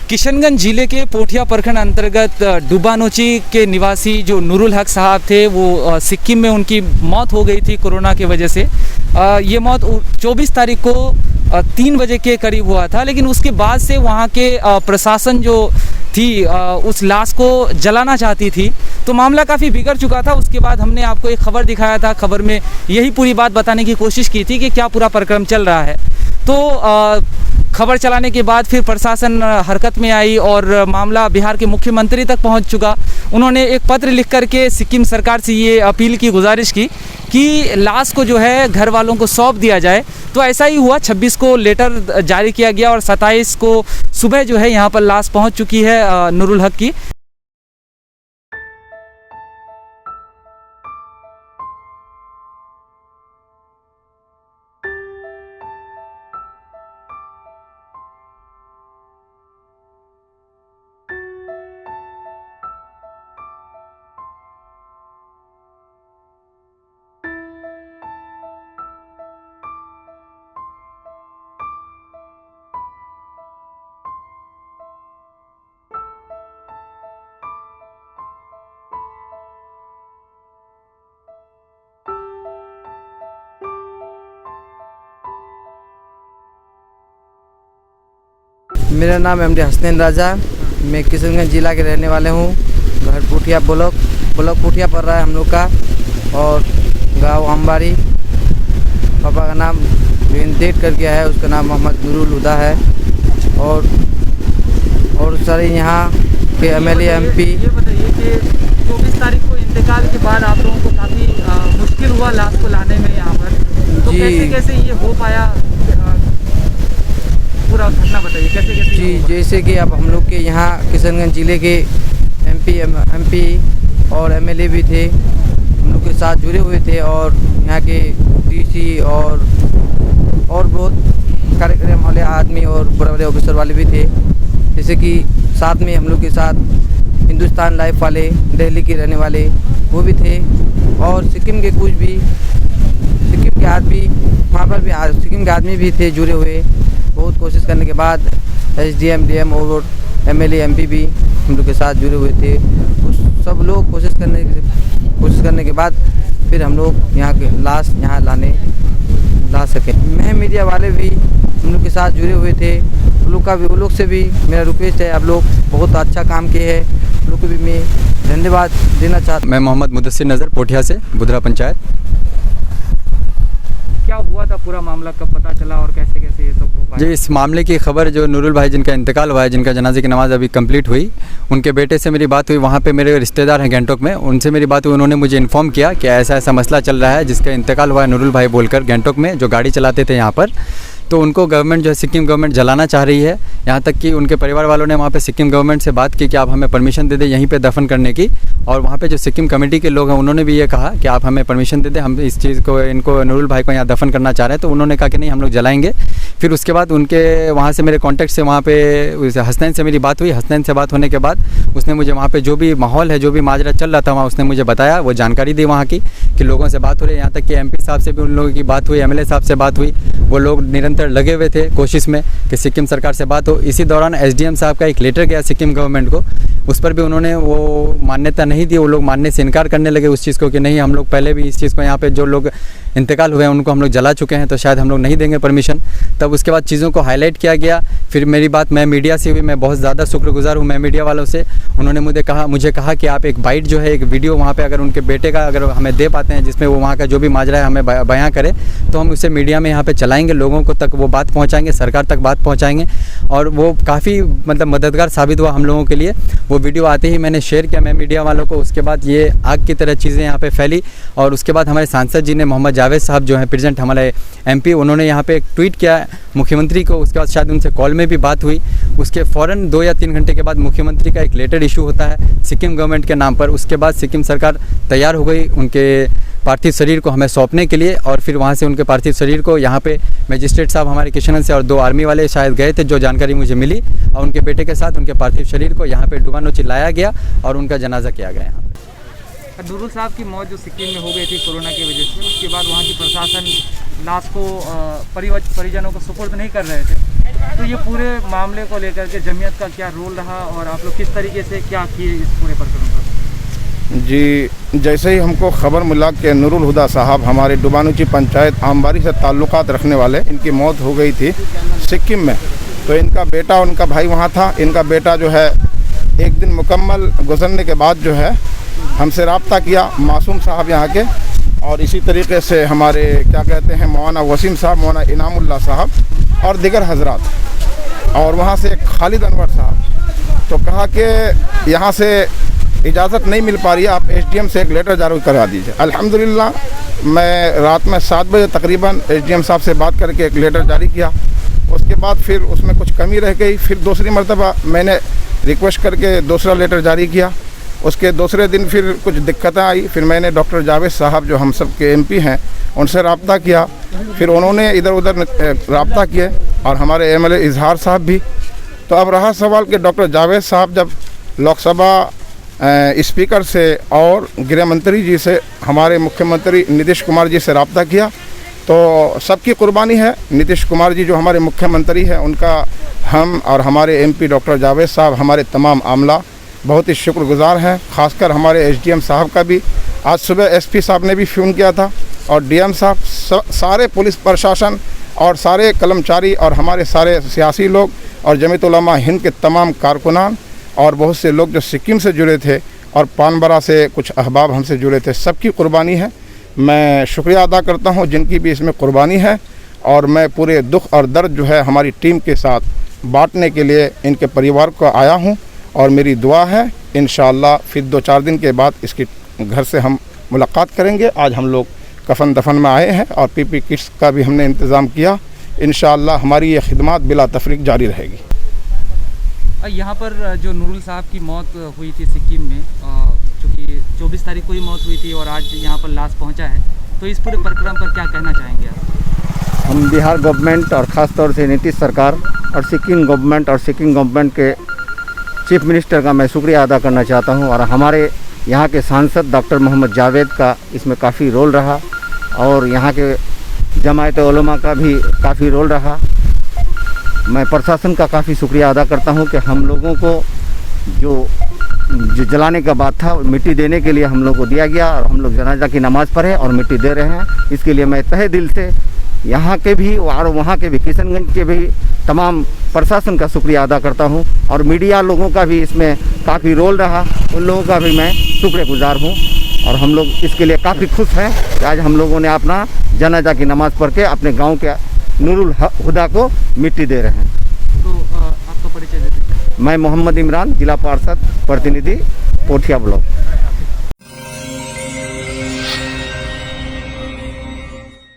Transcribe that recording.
किशनगंज जिले के पोठिया प्रखंड अंतर्गत डुबानोची के निवासी जो नूरुल हक साहब थे, वो सिक्किम में उनकी मौत हो गई थी कोरोना की वजह से। ये मौत 24 तारीख को 3 बजे के करीब हुआ था, लेकिन उसके बाद से वहाँ के प्रशासन जो थी उस लाश को जलाना चाहती थी, तो मामला काफ़ी बिगड़ चुका था। उसके बाद हमने आपको एक खबर दिखाया था, खबर में यही पूरी बात बताने की कोशिश की थी कि क्या पूरा प्रक्रम चल रहा है। तो खबर चलाने के बाद फिर प्रशासन हरकत में आई और मामला बिहार के मुख्यमंत्री तक पहुंच चुका। उन्होंने एक पत्र लिख करके सिक्किम सरकार से ये अपील की, गुजारिश की कि लाश को जो है घर वालों को सौंप दिया जाए। तो ऐसा ही हुआ, 26 को लेटर जारी किया गया और 27 को सुबह जो है यहाँ पर लाश पहुँच चुकी है नूरुल हक की। मेरा नाम एमडी हसनैन राजा, मैं किशनगंज जिला के रहने वाले हूँ। घर पुठिया ब्लॉक पुठिया पड़ रहा है हम लोग का, और गांव अम्बारी। पापा का नाम डेट कर गया है, उसका नाम मोहम्मद नूरुल हुदा है। और सारे यहाँ के एमएलए एमपी। ये बताइए कि 24 तारीख को इंतकाल के बाद आप लोगों को काफ़ी मुश्किल हुआ लाश को लाने में यहाँ पर, तो कैसे ये हो पाया, पूरा घटना बताइए कैसे जी। जैसे कि अब हम लोग के यहाँ किशनगंज ज़िले के एमपी और एमएलए भी थे, हम लोग के साथ जुड़े हुए थे, और यहाँ के डीसी और बहुत कार्यक्रम वाले आदमी और बड़े बड़े ऑफिसर वाले भी थे। जैसे कि साथ में हम लोग के साथ हिंदुस्तान लाइफ वाले, दिल्ली के रहने वाले वो भी थे, और सिक्किम के कुछ भी सिक्किम के आदमी वहाँ पर भी सिक्किम के आदमी भी थे जुड़े हुए। बहुत कोशिश करने के बाद एसडीएम डीएम और एमएलए एमपी भी हम लोग के साथ जुड़े हुए थे। उस सब लोग कोशिश करने के बाद फिर हम लोग यहाँ के लाश यहाँ ला सके। मैं मीडिया वाले भी हम लोग के साथ जुड़े हुए थे, वो लोग से भी मेरा रिक्वेस्ट है, आप लोग बहुत अच्छा काम किए हैं, उन लोग को भी मैं धन्यवाद देना चाहता हूँ। मैं मोहम्मद मुदस्सिर नज़र, पोठिया से, बुधरा पंचायत। क्या हुआ था, पूरा मामला कब पता चला और कैसे ये सब हो पाया? जी, इस मामले की खबर जो नूरुल भाई जिनका इंतकाल हुआ है, जिनका जनाजे की नमाज़ अभी कंप्लीट हुई, उनके बेटे से मेरी बात हुई। वहाँ पे मेरे रिश्तेदार हैं गैंगटॉक में, उनसे मेरी बात हुई। उन्होंने मुझे इन्फॉर्म किया कि ऐसा ऐसा मसला चल रहा है, जिसका इंतकाल हुआ है नूरुल भाई बोलकर, गैंगटॉक में जो गाड़ी चलाते थे यहाँ पर। तो उनको गवर्नमेंट जो है, सिक्किम गवर्नमेंट जलाना चाह रही है। यहाँ तक कि उनके परिवार वालों ने वहाँ पे सिक्किम गवर्नमेंट से बात की कि आप हमें परमिशन दे दें यहीं पे दफन करने की। और वहाँ पे जो सिक्किम कमेटी के लोग हैं, उन्होंने भी ये कहा कि आप हमें परमिशन दे दें, हम इस चीज़ को, इनको नूरुल भाई को यहाँ दफन करना चाह रहे हैं। तो उन्होंने कहा कि नहीं, हम लोग जलाएंगे। फिर उसके बाद उनके वहाँ से मेरे कॉन्टैक्ट से वहाँ पे हसनैन से मेरी बात हुई। हसनैन से बात होने के बाद उसने मुझे वहाँ पे जो भी माहौल है, जो भी माजरा चल रहा था वहाँ, उसने मुझे बताया, वो जानकारी दी वहाँ की, कि लोगों से बात हो रही है। यहाँ तक कि एमपी साहब से भी उन लोगों की बात हुई, एमएलए साहब से बात हुई। वो लोग निरंतर लगे हुए थे कोशिश में कि सिक्किम सरकार से बात हो। इसी दौरान एसडीएम साहब का एक लेटर गया सिक्किम गवर्नमेंट को, उस पर भी उन्होंने वो मान्यता नहीं दी। वो लोग मानने से इनकार करने लगे उस चीज़ को कि नहीं, हम लोग पहले भी इस चीज़ को, यहाँ पे जो लोग इंतकाल हुए हैं उनको हम लोग जला चुके हैं, तो शायद हम लोग नहीं देंगे परमिशन। तब उसके बाद चीज़ों को हाईलाइट किया गया। फिर मेरी बात मैं मीडिया से हुई, मैं बहुत ज़्यादा शुक्रगुजार हूँ मैं मीडिया वालों से। उन्होंने मुझे कहा कि आप एक बाइट जो है, एक वीडियो वहाँ पे अगर उनके बेटे का अगर हमें दे पाते हैं, जिसमें वो वहाँ का जो भी माजरा है हमें बयां करें, तो हम उसे मीडिया में यहाँ पे चलाएंगे, लोगों को तक वो बात पहुँचाएंगे, सरकार तक बात पहुँचाएंगे। और वो काफ़ी मतलब मददगार साबित हुआ हम लोगों के लिए। वो वीडियो आते ही मैंने शेयर किया मैं मीडिया वालों को। उसके बाद ये आग की तरह चीज़ें यहाँ पे फैली। और उसके बाद हमारे सांसद जी ने, मोहम्मद जावेद साहब जो हैं प्रेजेंट हमारे एमपी, उन्होंने यहाँ पे एक ट्वीट किया मुख्यमंत्री को। उसके बाद शायद उनसे कॉल में भी बात हुई। उसके फ़ौरन 2 या 3 घंटे के बाद मुख्यमंत्री का एक लेटर इशू होता है सिक्किम गवर्नमेंट के नाम पर। उसके बाद सिक्किम सरकार तैयार हो गई उनके पार्थिव शरीर को हमें सौंपने के लिए। और फिर वहाँ से उनके पार्थिव शरीर को यहाँ पे मजिस्ट्रेट साहब हमारे किशनगंज से और 2 आर्मी वाले शायद गए थे, जो जानकारी मुझे मिली, और उनके बेटे के साथ उनके पार्थिव शरीर को यहाँ पे डुबानोची लाया गया और उनका जनाजा किया गया यहाँ पे। नूरुल साहब की मौत जो सिक्किम में हो गई थी कोरोना की वजह से, उसके बाद वहाँ की प्रशासन लाश को परिजनों को सुपुर्द नहीं कर रहे थे, तो ये पूरे मामले को लेकर के जमीयत का क्या रोल रहा और आप लोग किस तरीके से क्या किए इस पूरे प्रकरण पर? जी, जैसे ही हमको खबर मिला कि नूरुल हुदा साहब हमारे डुबानूची पंचायत आमबारी से ताल्लुकात रखने वाले, इनकी मौत हो गई थी सिक्किम में, तो इनका बेटा उनका भाई वहाँ था। इनका बेटा जो है एक दिन मुकम्मल गुजरने के बाद जो है हमसे रब्ता किया, मासूम साहब यहाँ के, और इसी तरीके से हमारे क्या कहते हैं मौलाना वसीम साहब, मौलाना इनामुल्लाह साहब और दिगर हजरात, और वहाँ से खालिद अनवर साहब। तो कहा कि यहाँ से इजाज़त नहीं मिल पा रही है, आप एसडीएम से एक लेटर जारी करवा दीजिए। अल्हम्दुलिल्लाह मैं रात में 7 बजे तकरीबन एसडीएम साहब से बात करके एक लेटर जारी किया। उसके बाद फिर उसमें कुछ कमी रह गई, फिर दूसरी मरतबा मैंने रिक्वेस्ट करके दूसरा लेटर जारी किया। उसके दूसरे दिन फिर कुछ दिक्कतें आई, फिर मैंने डॉक्टर जावेद साहब जो हम सब के एमपी हैं उनसे रब्ता किया, फिर उन्होंने इधर उधर रब्ता किए, और हमारे एमएलए इजहार साहब भी। तो अब रहा सवाल कि डॉक्टर जावेद साहब जब लोकसभा स्पीकर से और गृह मंत्री जी से, हमारे मुख्यमंत्री नीतीश कुमार जी से रब्ता किया, तो सबकी कुर्बानी है। नीतीश कुमार जी जो हमारे मुख्यमंत्री हैं उनका हम और हमारे एमपी डॉक्टर जावेद साहब, हमारे तमाम आमला बहुत ही शुक्रगुजार हैं। ख़ासकर हमारे एसडीएम साहब का भी, आज सुबह एसपी साहब ने भी फ़ोन किया था, और डीएम साहब, सारे पुलिस प्रशासन और सारे कर्मचारी और हमारे सारे सियासी लोग और जमीयत उलमा हिंद के तमाम कारकुनान और बहुत से लोग जो सिक्किम से जुड़े थे और पानबरा से कुछ अहबाब हमसे जुड़े थे, सबकी कुर्बानी है। मैं शुक्रिया अदा करता हूँ जिनकी भी इसमें कुर्बानी है, और मैं पूरे दुख और दर्द जो है हमारी टीम के साथ बांटने के लिए इनके परिवार को आया हूँ, और मेरी दुआ है इंशाअल्लाह फिर 2-4 दिन के बाद इसकी घर से हम मुलाकात करेंगे। आज हम लोग कफन दफन में आए हैं और पीपी किट्स का भी हमने इंतज़ाम किया। इंशाअल्लाह हमारी ये खिदमत बिला तफरीक जारी रहेगी। यहाँ पर जो नूरुल साहब की मौत हुई थी सिक्किम में, चूँकि 24 तारीख को ही मौत हुई थी और आज यहाँ पर लाश पहुँचा है, तो इस पूरे प्रकरण पर क्या कहना चाहेंगे आप? हम बिहार गवर्नमेंट और ख़ास तौर से नीतीश सरकार और सिक्किम गवर्नमेंट और सिक्किम गवर्नमेंट के चीफ मिनिस्टर का मैं शुक्रिया अदा करना चाहता हूं, और हमारे यहाँ के सांसद डॉक्टर मोहम्मद जावेद का इसमें काफ़ी रोल रहा, और यहाँ के जमायत उलमा का भी काफ़ी रोल रहा। मैं प्रशासन का काफ़ी शुक्रिया अदा करता हूं कि हम लोगों को जो जलाने का बात था मिट्टी देने के लिए हम लोग को दिया गया, और हम लोग जनाजा की नमाज़ पढ़े और मिट्टी दे रहे हैं। इसके लिए मैं तहे दिल से यहाँ के भी और वहाँ के भी, किशनगंज के भी तमाम प्रशासन का शुक्रिया अदा करता हूँ, और मीडिया लोगों का भी इसमें काफ़ी रोल रहा, उन लोगों का भी मैं शुक्रगुजार हूँ। और हम लोग इसके लिए काफ़ी खुश हैं कि आज हम लोगों ने अपना जनाजा की नमाज़ पढ़ के अपने गांव के नूरुल हुदा को मिट्टी दे रहे हैं। तो आपका परिचय दे दीजिए। मैं मोहम्मद इमरान, जिला पार्षद प्रतिनिधि, पोठिया ब्लॉक।